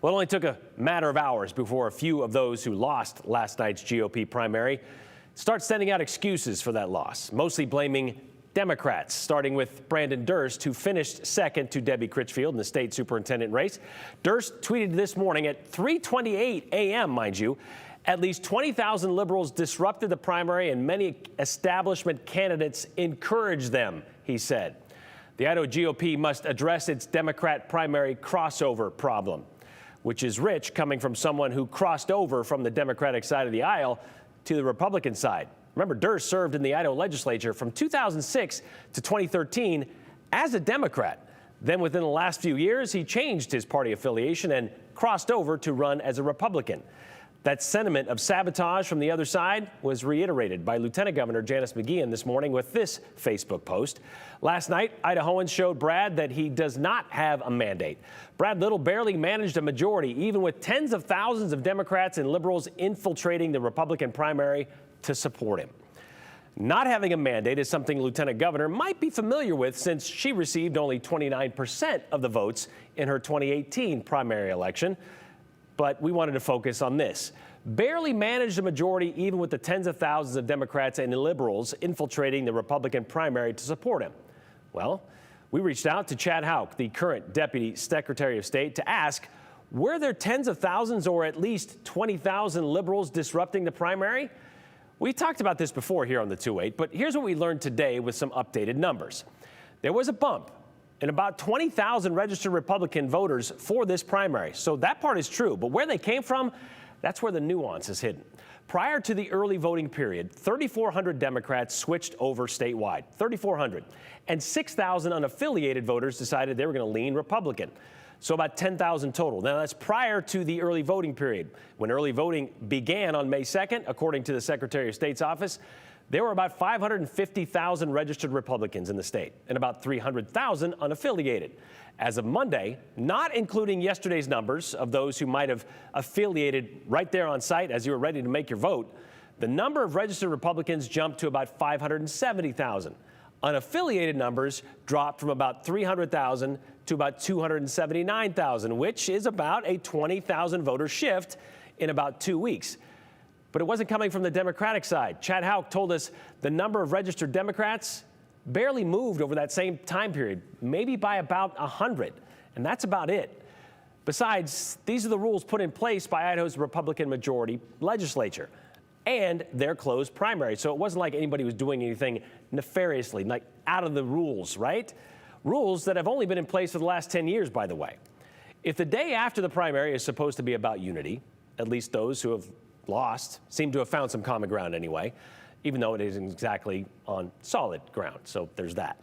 Well, it only took a matter of hours before a few of those who lost last night's GOP primary start sending out excuses for that loss, mostly blaming Democrats, starting with Brandon Durst, who finished second to Debbie Critchfield in the state superintendent race. Durst tweeted this morning at 3:28 a.m., mind you, at least 20,000 liberals disrupted the primary and many establishment candidates encouraged them, he said. The Idaho GOP must address its Democrat primary crossover problem, which is rich coming from someone who crossed over from the Democratic side of the aisle to the Republican side. Remember, Durst served in the Idaho legislature from 2006 to 2013 as a Democrat. Then within the last few years, he changed his party affiliation and crossed over to run as a Republican. That sentiment of sabotage from the other side was reiterated by Lieutenant Governor Janice McGeehan this morning with this Facebook post. Last night, Idahoans showed Brad that he does not have a mandate. Brad Little barely managed a majority, even with tens of thousands of Democrats and liberals infiltrating the Republican primary to support him. Not having a mandate is something Lieutenant Governor might be familiar with, since she received only 29% of the votes in her 2018 primary election. But we wanted to focus on this. Barely managed a majority even with the tens of thousands of Democrats and liberals infiltrating the Republican primary to support him. Well, we reached out to Chad Houck, the current Deputy Secretary of State, to ask, were there tens of thousands or at least 20,000 liberals disrupting the primary? We talked about this before here on the 2-8, but here's what we learned today with some updated numbers. There was a bump in about 20,000 registered Republican voters for this primary. So that part is true, but where they came from, that's where the nuance is hidden. Prior to the early voting period, 3,400 Democrats switched over statewide, 3,400, and 6,000 unaffiliated voters decided they were going to lean Republican. So about 10,000 total. Now, that's prior to the early voting period. When early voting began on May 2nd, according to the Secretary of State's office, there were about 550,000 registered Republicans in the state and about 300,000 unaffiliated. As of Monday, not including yesterday's numbers of those who might have affiliated right there on site as you were ready to make your vote, the number of registered Republicans jumped to about 570,000. Unaffiliated numbers dropped from about 300,000 to about 279,000, which is about a 20,000 voter shift in about 2 weeks. But it wasn't coming from the Democratic side. Chad Houck told us the number of registered Democrats barely moved over that same time period, maybe by about 100, and that's about it. Besides, these are the rules put in place by Idaho's Republican majority legislature and their closed primary. So it wasn't like anybody was doing anything nefariously, like out of the rules, right? Rules that have only been in place for the last 10 years, by the way. If the day after the primary is supposed to be about unity, at least those who have lost seem to have found some common ground anyway, even though it isn't exactly on solid ground. So there's that.